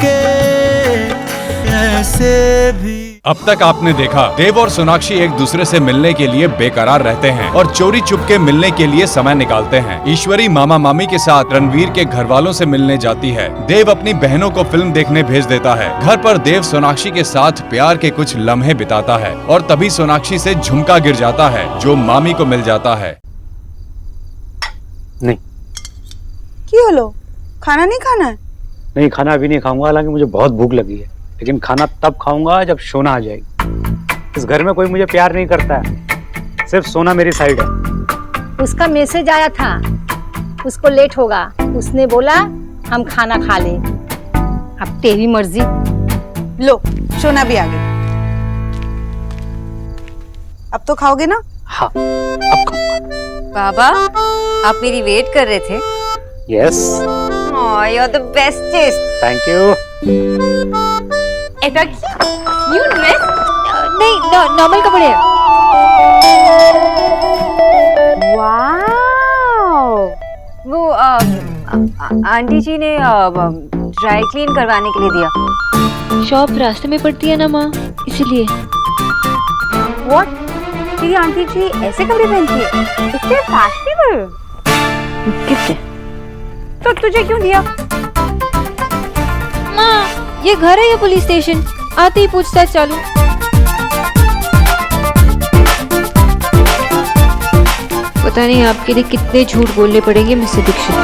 के ऐसे भी। अब तक आपने देखा देव और सोनाक्षी एक दूसरे से मिलने के लिए बेकरार रहते हैं और चोरी चुपके मिलने के लिए समय निकालते हैं। ईश्वरी मामा मामी के साथ रणवीर के घर वालों से मिलने जाती है। देव अपनी बहनों को फिल्म देखने भेज देता है। घर पर देव सोनाक्षी के साथ प्यार के कुछ लम्हे बिताता है और तभी सोनाक्षी से झुमका गिर जाता है जो मामी को मिल जाता है। नहीं क्यों होलो? खाना नहीं खाना है? नहीं, खाना अभी नहीं खाऊंगा, हालांकि मुझे बहुत भूख लगी है, लेकिन खाना तब खाऊंगा जब सोना आ जाएगी। इस घर में कोई मुझे प्यार नहीं करता है, सिर्फ सोना मेरी साइड है। उसका मैसेज आया था, उसको लेट होगा, उसने बोला हम खाना खा ले। अब तेरी मर्जी। लो सोना भी आ गई। अब तो खाओगे ना? हाँ अब खाऊंगा। बाबा आप मेरी वेट कर रहे थे? Yes. You are the bestest. Thank you. New dress? नहीं, नॉर्मल कपड़े। वाओ, वो आंटी जी ने ड्राई क्लीन करवाने के लिए दिया। शॉप रास्ते में पड़ती है ना माँ, इसीलिए। व्हाट? तेरी आंटी जी ऐसे कपड़े पहनती है? इतने फैशनेबल। गिफ्ट है। तो तुझे क्यों दिया? माँ ये घर है या पुलिस स्टेशन? आते ही पूछताछ चालू। पता नहीं आपके लिए कितने झूठ बोलने पड़ेंगे मिस्टर दीक्षित।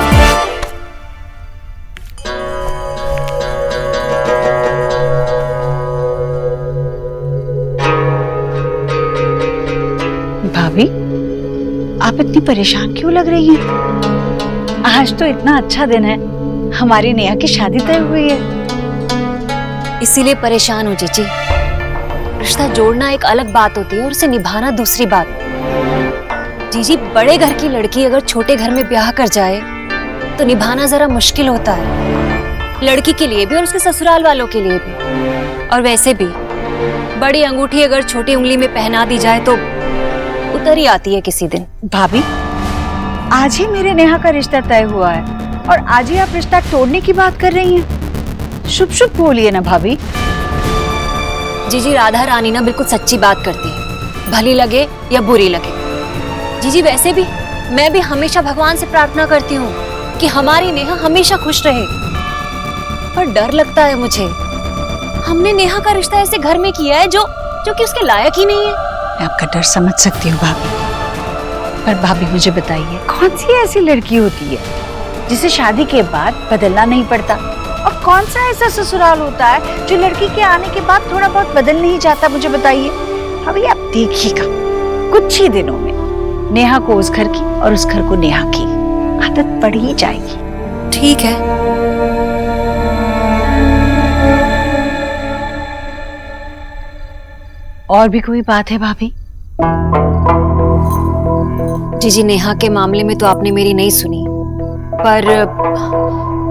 भाभी आप इतनी परेशान क्यों लग रही हैं? आज तो इतना अच्छा दिन है, हमारी नेहा की शादी तय हुई है। इसीलिए परेशान हूँ जीजी। रिश्ता जोड़ना एक अलग बात होती है और उसे निभाना दूसरी बात। जीजी, बड़े घर की लड़की अगर छोटे घर में ब्याह कर जाए तो निभाना जरा मुश्किल होता है, लड़की के लिए भी और उसके ससुराल वालों के लिए भी। और वैसे भी बड़ी अंगूठी अगर छोटी उंगली में पहना दी जाए तो उतर ही आती है किसी दिन। भाभी आज ही मेरे नेहा का रिश्ता तय हुआ है और आज ही आप रिश्ता तोड़ने की बात कर रही हैं। शुभ शुभ बोलिए ना भाभी। जीजी, राधा रानी ना बिल्कुल सच्ची बात करती है, भली लगे या बुरी लगे। जीजी, वैसे भी मैं भी हमेशा भगवान से प्रार्थना करती हूँ कि हमारी नेहा हमेशा खुश रहे, पर डर लगता है मुझे। हमने नेहा का रिश्ता ऐसे घर में किया है जो कि उसके लायक ही नहीं है। मैं आपका डर समझ सकती हूँ भाभी, पर भाभी मुझे बताइए कौन सी ऐसी लड़की होती है जिसे शादी के बाद बदलना नहीं पड़ता, और कौन सा ऐसा ससुराल होता है जो लड़की के आने के बाद थोड़ा बहुत बदल नहीं जाता? मुझे बताइए भाभी। आप देखिएगा कुछ ही दिनों में नेहा को उस घर की और उस घर को नेहा की आदत पड़ ही जाएगी। ठीक है, और भी कोई बात है भाभी? जीजी, नेहा के मामले में तो आपने मेरी नहीं सुनी, पर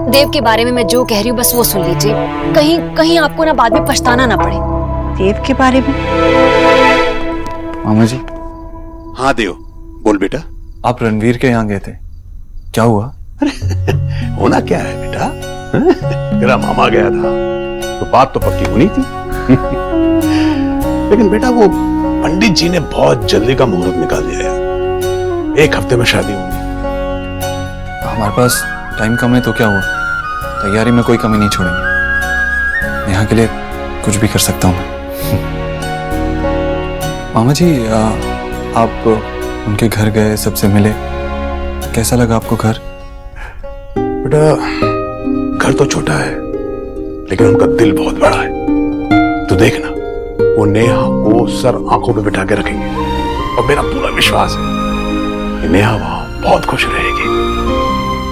देव के बारे में मैं जो कह रही हूँ बस वो सुन लीजिए, कहीं कहीं आपको ना बाद में पछताना ना पड़े। देव के बारे में? मामा जी। हाँ देव, बोल बेटा। आप रणवीर के यहाँ गए थे, क्या हुआ? होना क्या है बेटा, तेरा मामा गया था तो बात तो पक्की होनी थी। लेकिन बेटा वो पंडित जी ने बहुत जल्दी का मुहूर्त निकाल दिया है, 1 हफ्ते में शादी होगी। हमारे पास टाइम कम है तो क्या हुआ, तैयारी में कोई कमी नहीं छोड़ेंगे। नेहा के लिए कुछ भी कर सकता हूँ मैं। मामा जी आप उनके घर गए, सबसे मिले, कैसा लगा आपको घर? बेटा घर तो छोटा है लेकिन उनका दिल बहुत बड़ा है। तो देखना वो नेहा को सर आंखों पे बिठा के रखेंगे और मेरा पूरा विश्वास है कि नेहा वहां बहुत खुश रहेगी।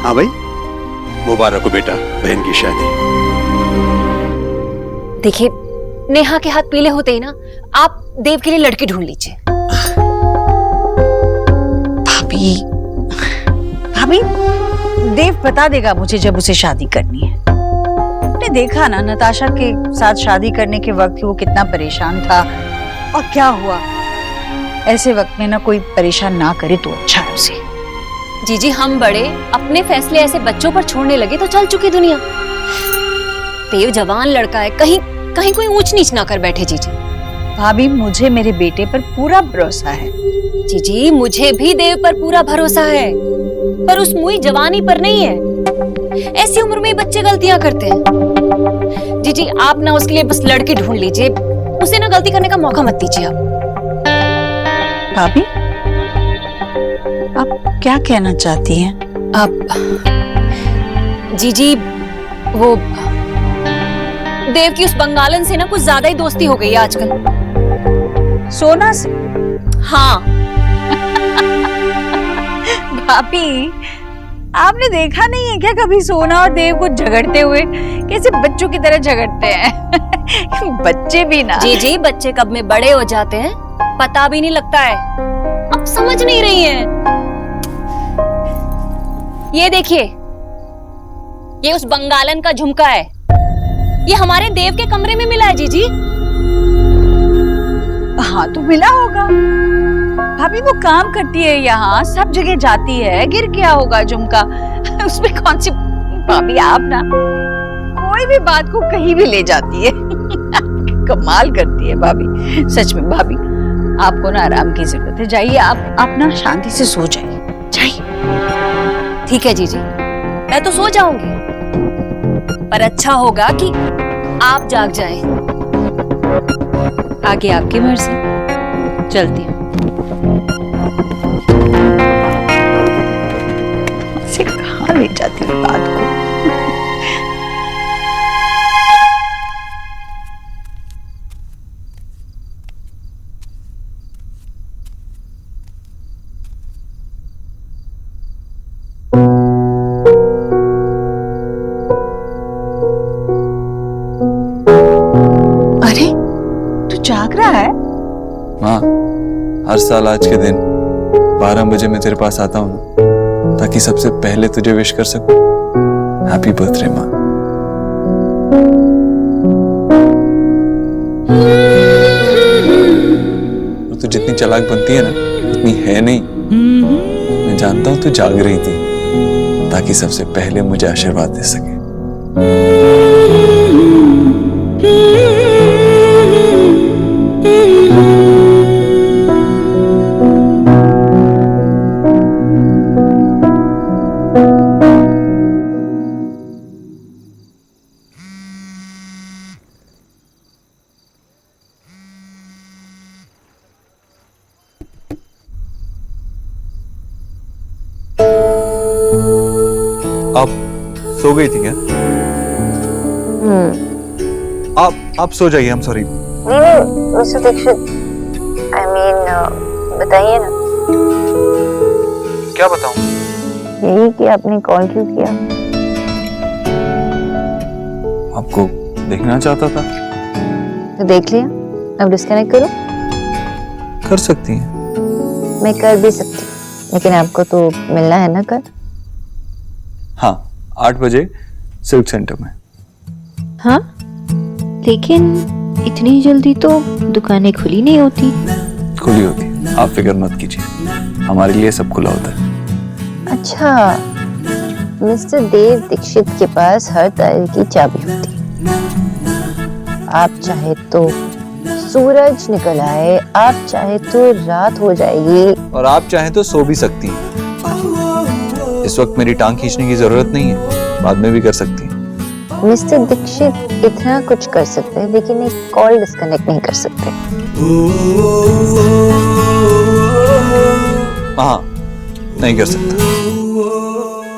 हाँ भाई, मुबारक हो बेटा बहन की शादी। देखिए, नेहा के हाथ पीले होते ही ना आप देव के लिए लड़की ढूंढ लीजिए। भाभी भाभी देव बता देगा मुझे जब उसे शादी करनी है। आपने देखा ना नताशा के साथ शादी करने के वक्त वो कितना परेशान था, और क्या हुआ। ऐसे वक्त में ना कोई परेशान ना करे तो अच्छा है उसे। जीजी, हम बड़े अपने फैसले ऐसे बच्चों पर छोड़ने लगे तो चल चुकी दुनिया। देव जवान लड़का है, कहीं कहीं कोई ऊंच नीच ना कर बैठे जीजी। भाभी मुझे मेरे बेटे पर पूरा भरोसा है। जीजी मुझे भी देव पर पूरा भरोसा है, पर उस मुई जवानी पर नहीं है। ऐसी उम्र में बच्चे गलतियां करते हैं। जीजी आप ना उसके लिए बस लड़की ढूंढ लीजिए, उसे ना गलती करने का मौका मत दीजिए आप। भाभी आप क्या कहना चाहती हैं? आप जीजी वो देव की उस बंगालन से ना कुछ ज्यादा ही दोस्ती हो गई है आजकल। सोना से? हाँ। भाभी आपने देखा नहीं है क्या कभी सोना और देव को झगड़ते हुए? कैसे बच्चों की तरह झगड़ते हैं। बच्चे भी ना। जी जी बच्चे कब में बड़े हो जाते हैं पता भी नहीं लगता है। अब समझ नहीं रही हैं। ये देखिए, ये उस बंगालन का झुमका है, ये हमारे देव के कमरे में मिला है जीजी। हाँ तो मिला होगा। भाभी वो काम करती है यहाँ, सब जगह जाती है, गिर गया होगा झुमका। उसमें कौन सी भाभी आप ना कोई भी बात को कहीं भी ले जाती है। कमाल करती है भाभी, सच में। भाभी आपको ना आराम की जरूरत है, जाइए आप ना शांति से सो जाइए, जाइए। ठीक है जीजी, मैं तो सो जाऊंगी, पर अच्छा होगा कि आप जाग जाएं। आगे आपकी मर्जी, चलती हूँ। से कहाँ ले जाती है बात को। अरे तू जाग रहा है? माँ, हर साल आज के दिन 12 बजे मैं तेरे पास आता हूँ ना, ताकि सबसे पहले तुझे विश कर सकूं। हैप्पी बर्थडे माँ। तू जितनी चालाक बनती है ना उतनी है नहीं। मैं जानता हूँ तू जाग रही थी ताकि सबसे पहले मुझे आशीर्वाद दे सके। आप सो गई थी क्या? आप सो जाइए। I'm sorry। नहीं मिस्टर दीक्षित, I mean, बताइए ना। क्या बताऊं? यही कि आपने कॉल क्यों किया? आपको देखना चाहता था। तो देख लिया, अब डिस्कनेक्ट करूं? कर सकती हैं। मैं कर भी सकती हूँ, लेकिन आपको तो मिलना है ना कल। हाँ, 8 बजे सिल्क सेंटर में। हाँ, लेकिन इतनी जल्दी तो दुकानें खुली नहीं होती। खुली होती है, आप फिक्र मत कीजिए, हमारे लिए सब खुला होता है। अच्छा, मिस्टर देव दीक्षित के पास हर तरह की चाबी होती है। आप चाहे तो सूरज निकल आए, आप चाहे तो रात हो जाएगी, और आप चाहे तो सो भी सकती हैं। इस वक्त मेरी टांग खींचने की जरूरत नहीं है, बाद में भी कर सकती हैं। मिस्टर दीक्षित इतना कुछ कर सकते हैं, लेकिन एक कॉल डिस्कनेक्ट नहीं कर सकते। हाँ, नहीं कर सकता।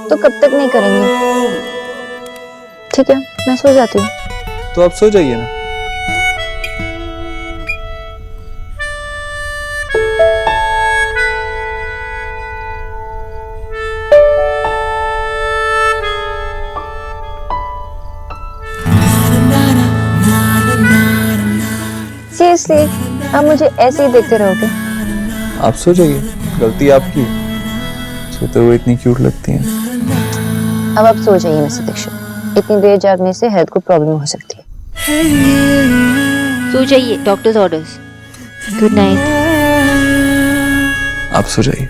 तो कब तक नहीं करेंगे? ठीक है, मैं सो जाती हूँ। तो आप सो जाइए ना। सीरियसली, आप मुझे ऐसे ही देखते रहोगे? आप सो जाइए, गलती आपकी है। सोते हुए इतनी क्यूट लगती हैं। अब आप सो जाइए मिस्टर दीक्षित, इतनी देर जागने से हेल्थ को प्रॉब्लम हो सकती है। सो जाइए, डॉक्टर्स ऑर्डर्स। Good night. आप सो जाइए।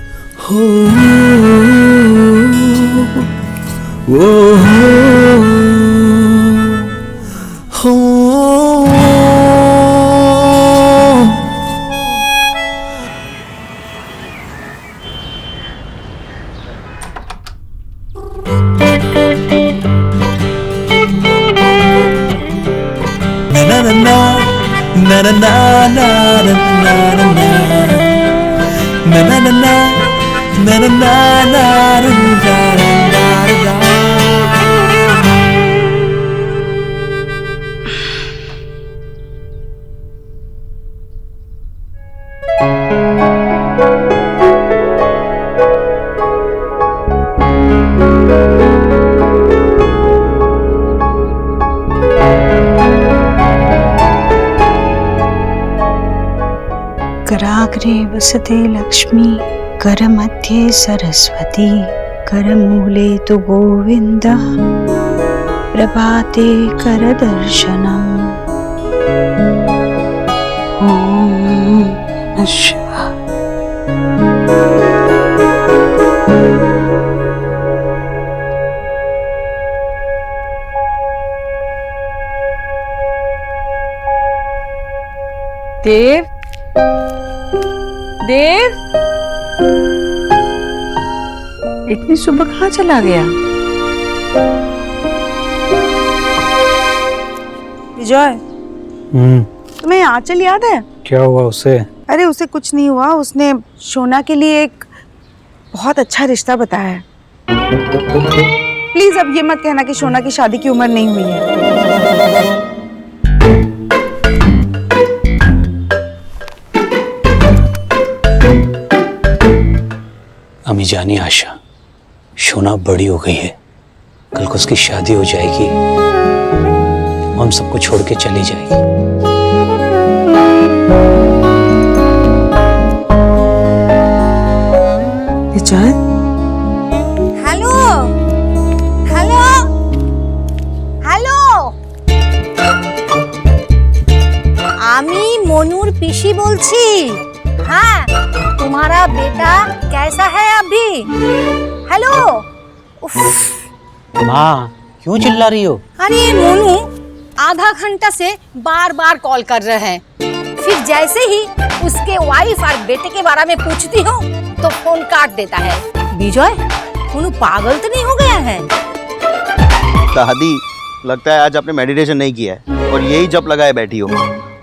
na na na na na na na na na na na na na na na na. कराग्रे वसते Lakshmi करमध्ये Saraswati करमूले तु गोविन्दः प्रभाते करदर्शनम् ॐ नमः शिवाय। देव देव, इतनी सुबह कहाँ चला गया? विजय, तुम्हें आंचल याद है? क्या हुआ उसे? अरे उसे कुछ नहीं हुआ, उसने शोना के लिए एक बहुत अच्छा रिश्ता बताया है। प्लीज अब ये मत कहना कि शोना की शादी की उम्र नहीं हुई है। अम्मी जानी आशा, शोना बड़ी हो गई है, कल को उसकी शादी हो जाएगी, हम सबको छोड़ के चली जाएगी। विजय, हेलो हेलो हेलो, आमी मोनूर पिशी बोलছি। हाँ, तुम्हारा बेटा कैसा है अभी? हेलो। उफ। माँ, क्यों चिल्ला रही हो? अरे मोनू आधा घंटा से बार बार कॉल कर रहे हैं, फिर जैसे ही उसके वाइफ और बेटे के बारे में पूछती हूँ तो फोन काट देता है। विजय, मोनू पागल तो नहीं हो गया है? दादी, लगता है आज आपने मेडिटेशन नहीं किया है और यही जप लगाए बैठी हो।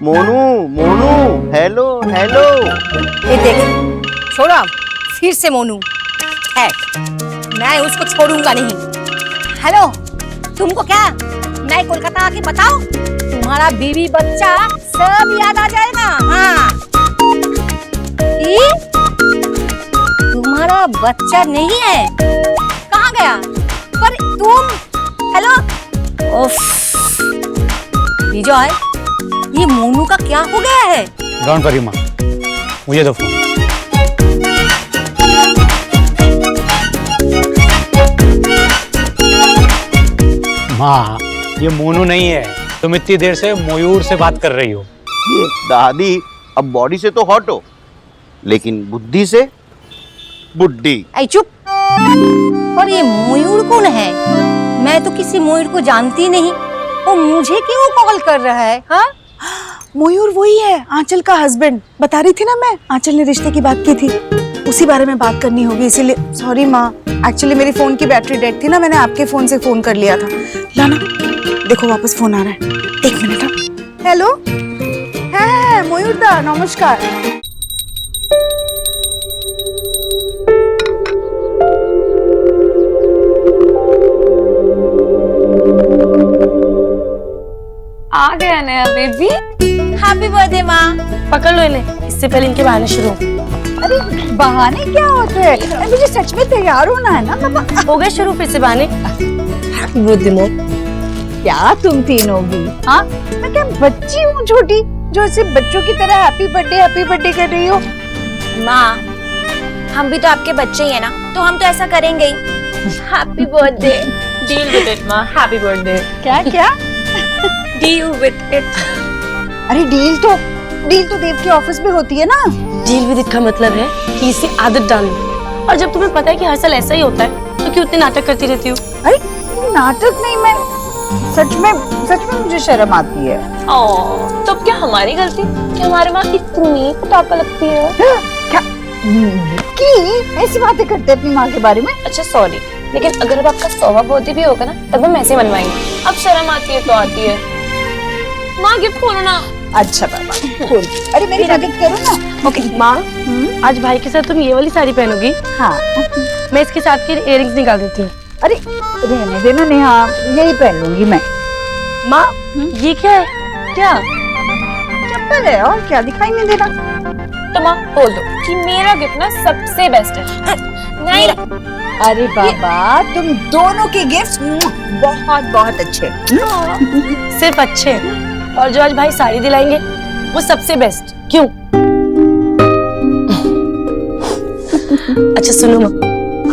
Monu Monu, hello hello. ये देख, छोड़ो अब, फिर से मोनू है, मैं उसको छोड़ूंगा नहीं। हेलो, तुमको क्या मैं कोलकाता आके बताओ, तुम्हारा बीवी बच्चा सब याद आ जाएगा। हाँ, तुम्हारा बच्चा नहीं है, कहाँ गया? पर तुम, हेलो, उफ, विजय, ये मोनू का क्या हो गया है? डोंट वरी माँ, मुझे दो फोन। माँ, ये मोनू नहीं है, तुम इतनी देर से मयूर से बात कर रही हो। दादी, अब बॉडी से तो हॉट हो, लेकिन बुद्धि से बुड्ढी। ऐ चुप। और ये मयूर कौन है? मैं तो किसी मयूर को जानती नहीं, वो मुझे क्यों कॉल कर रहा है? हाँ, मयूर वही है, आंचल का हस्बैंड। बता रही थी ना मैं, आंचल ने रिश्ते की बात की थी, उसी बारे में बात करनी होगी, इसीलिए सॉरी माँ। एक्चुअली मेरी फोन की बैटरी डेड थी ना, मैंने आपके फोन से फोन कर लिया था। लाना, देखो वापस फोन आ रहा है, एक मिनट। हेलो, है मयूर दा, नमस्कार। आ गया नया बेबी। हैप्पी बर्थडे माँ। पकड़ लो इन्हें, इससे पहले इनके बहाने शुरू। अरे बहाने क्या होते हैं? मुझे सच में तैयार होना है ना पापा। हो गए शुरू फिर से बहाने। Happy birthday mom. क्या तुम तीनों भी? हाँ, मैं क्या बच्ची हूँ छोटी जो सिर्फ बच्चों की तरह हैप्पी बर्थडे कर रही हो? माँ, हम भी तो आपके बच्चे ही है ना, तो हम तो ऐसा करेंगे ही। Happy birthday. Deal with it माँ, हैप्पी बर्थडे। क्या क्या? Deal with it. अरे डील तो देव के ऑफिस में होती है ना। डील विद इट का मतलब है कि इसे आदत डालो, और जब तुम्हें पता है कि हर साल ऐसा ही होता है तो क्यों इतने नाटक करती रहती हो? अरे नाटक नहीं, मैं सच में मुझे शर्म आती है। तो अब क्या हमारी गलती कि हमारी माँ इतनी कुटापा लगती है? क्या की ऐसी बातें करते अपनी माँ के बारे में? अच्छा सॉरी, लेकिन अगर अब आपका 100वां बर्थडे भी होगा ना, तब हम ऐसे मनवाएंगे। अब शर्म आती है तो आती है। माँ गिफ्ट खोलो ना। अच्छा बाबा खोल। अरे मेरी मदद करो ना। ओके माँ, आज भाई के साथ तुम ये वाली साड़ी पहनोगी? हाँ मैं इसके साथ के इयररिंग्स निकाल देती हूँ। अरे रहने देना नेहा, यही पहन लूंगी मैं। माँ ये क्या है? क्या चप्पल है और क्या, दिखाई नहीं दे रहा? तो माँ बोल दो कि मेरा गिफ्ट ना सबसे बेस्ट है। नहीं अरे बाबा तुम दोनों के गिफ्ट्स बहुत बहुत अच्छे। सिर्फ अच्छे, और जो आज भाई साड़ी दिलाएंगे वो सबसे बेस्ट। क्यों? अच्छा सुनो माँ,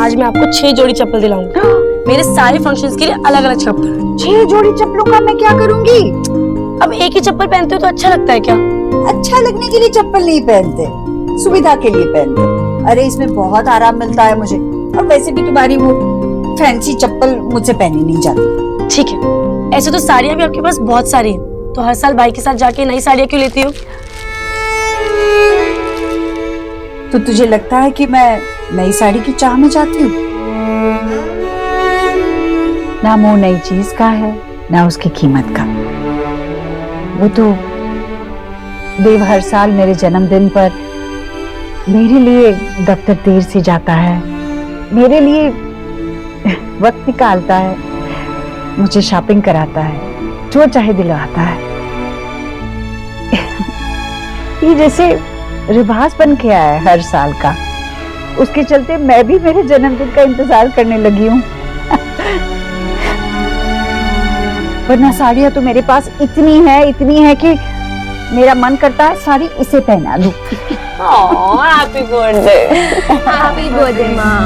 आज मैं आपको 6 जोड़ी चप्पल दिलाऊंगी, मेरे सारे फंक्शंस के लिए अलग अलग चप्पल। 6 जोड़ी चप्पलों का मैं क्या करूंगी? अब एक ही चप्पल पहनते हो तो अच्छा लगता है क्या? अच्छा लगने के लिए चप्पल नहीं पहनते, सुविधा के लिए पहनते। अरे इसमें बहुत आराम मिलता है मुझे, और वैसे भी तुम्हारी वो फैंसी चप्पल मुझसे पहनी नहीं जाती। ठीक है, ऐसे तो साड़ियाँ भी आपके पास बहुत सारी हैं, तो हर साल भाई के साथ जाके नई साड़ियाँ क्यों लेती हो? तो तुझे लगता है कि मैं नई साड़ी की चाह में जाती हूँ? ना मोह नई चीज का है, ना उसकी कीमत का। वो तो देव हर साल मेरे जन्मदिन पर मेरे लिए दफ्तर देर से जाता है, मेरे लिए वक्त निकालता है, मुझे शॉपिंग कराता है, जो चाहे दिलवाता है। ये जैसे रिवाज बन के आया है हर साल का, उसके चलते मैं भी मेरे जन्मदिन का इंतजार करने लगी हूँ। वरना साड़ियाँ तो मेरे पास इतनी है कि मेरा मन करता है साड़ी इसे पहना दूं। Happy birthday. हैप्पी बर्थडे माँ।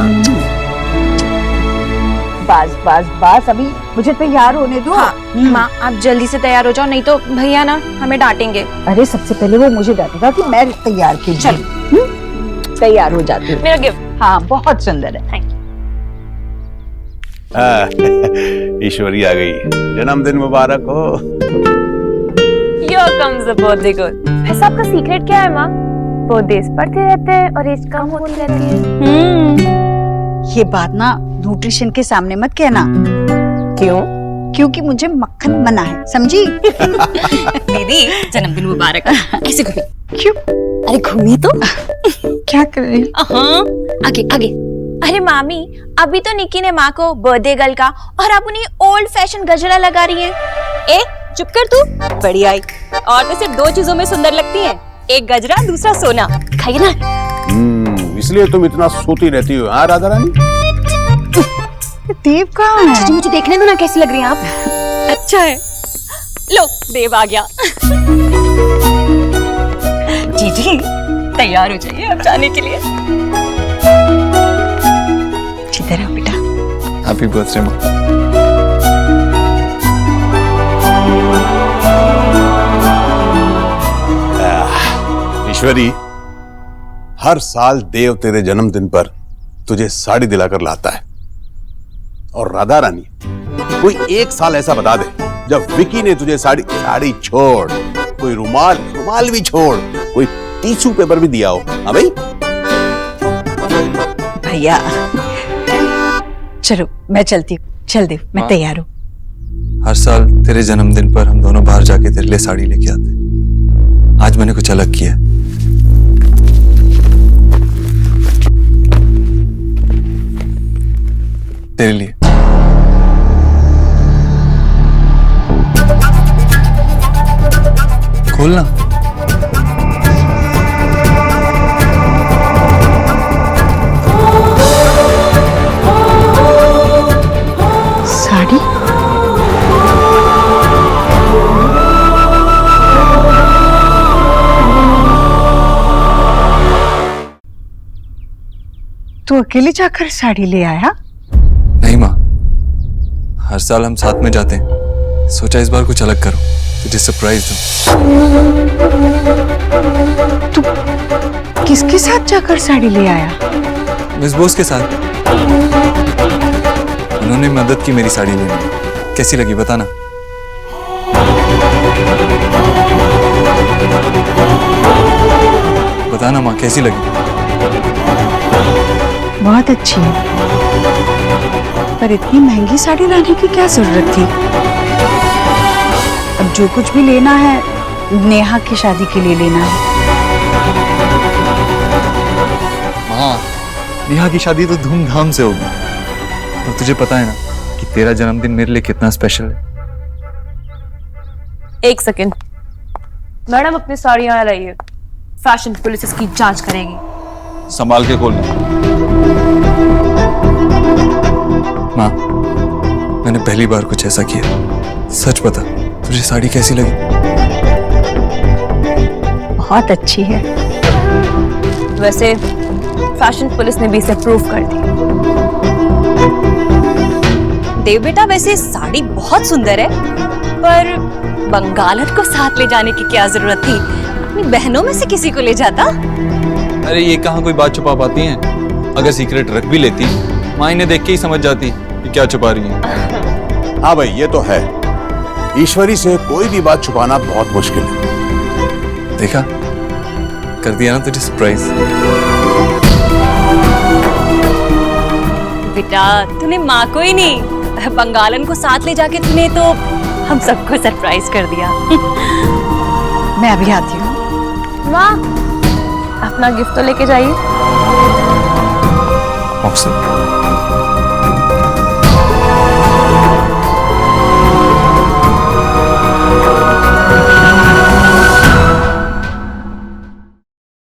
बस अभी मुझे तैयार होने दो। हाँ, माँ आप जल्दी से तैयार हो जाओ, नहीं तो भैया ना हमें डांटेंगे। अरे सबसे पहले वो मुझे डांटेगा कि मैं तैयार की। चल तैयार हो जाती हूँ। मेरा गिफ्ट। हाँ बहुत सुंदर है। Thank you. ईश्वरी आ गई, जन्मदिन मुबारक हो। Here comes the birthday girl। वैसे आपका सीक्रेट क्या है माँ? बर्थडेज पढ़ते रहते हैं और एज कम होती रहती है। ये बात ना न्यूट्रिशन के सामने मत कहना। क्यों? क्योंकि मुझे मक्खन मना है, समझी? दीदी जन्मदिन मुबारक। ऐसे घूमी। क्यों? अरे घूमी तो। क्या कर रही? हाँ आगे आगे। अरे मामी, अभी तो निक्की ने माँ को बर्थडे गर्ल का और आप उन्हें ओल्ड फैशन गजरा लगा रही हैं। ए चुप कर तू। बढ़िया आई। औरतें सिर्फ 2 चीजों में सुंदर लगती हैं, एक गजरा दूसरा सोना। खाइए ना। इसलिए तुम इतना सोती रहती हो, हाँ राधा रानी? देव कहाँ है? मुझे देखने दो ना कैसी लग रही हैं आप। अच्छा है, लो देव आ गया। जीजी तैयार हो जाइए अब जाने के लिए। इधर आओ बेटा। हैप्पी बर्थडे माँ। ईश्वरी, हर साल देव तेरे जन्मदिन पर तुझे साड़ी दिलाकर लाता है, और राधा रानी कोई एक साल ऐसा बता दे जब विकी ने तुझे साड़ी छोड़, कोई रुमाल भी छोड़, कोई टिश्यू पेपर भी दिया हो। हाँ भाई भैया चलो मैं चलती हूँ। चल देव, मैं तैयार हूँ। हर साल तेरे जन्मदिन पर हम दोनों बाहर जाके तेरे लिए साड़ी लेके आते। आज मैंने कुछ अलग किया। तेरे लिए। खोलना। साड़ी? तू अकेले जाकर साड़ी ले आया? नहीं माँ, हर साल हम साथ में जाते हैं, सोचा इस बार कुछ अलग करो, तुझे सरप्राइज दूं। तू किसके साथ जाकर साड़ी ले आया? मिस बोस के साथ। उन्होंने मदद की मेरी साड़ी लेने में। कैसी लगी बताना। बताना माँ कैसी लगी? बहुत अच्छी है, पर इतनी महंगी साड़ी लाने की क्या जरूरत थी? अब जो कुछ भी लेना है नेहा की शादी के लिए लेना है। हाँ, नेहा की शादी तो धूमधाम से होगी। और तुझे पता है ना कि तेरा जन्मदिन मेरे लिए कितना स्पेशल है। एक सेकंड मैडम, अपनी साड़ी यहाँ लाइए। फैशन पुलिस इसकी जांच करेगी। संभाल के खोलना। माँ, मैंने पहली बार कुछ ऐसा किया। सच बता, तुझे साड़ी कैसी लगी? बहुत अच्छी है। वैसे फैशन पुलिस ने भी इसे प्रूव कर दी। देव बेटा, वैसे साड़ी बहुत सुंदर है, पर बंगालत को साथ ले जाने की क्या जरूरत थी? अपनी बहनों में से किसी को ले जाता। अरे ये कहाँ कोई बात छुपा पाती हैं? अगर सीक्रेट रख भी लेती, माँ इन्हें देख के ही समझ जाती कि क्या छुपा रही है। हाँ भाई, ये तो है, ईश्वरी से कोई भी बात छुपाना बहुत मुश्किल है। देखा, कर दिया ना तुझे सरप्राइज। बेटा, तूने माँ को ही नहीं, बंगालन को साथ ले जाके तूने तो हम सबको सरप्राइज कर दिया। मैं अभी आती हूँ। वाह, अपना गिफ्ट तो लेके जाइए। मौसम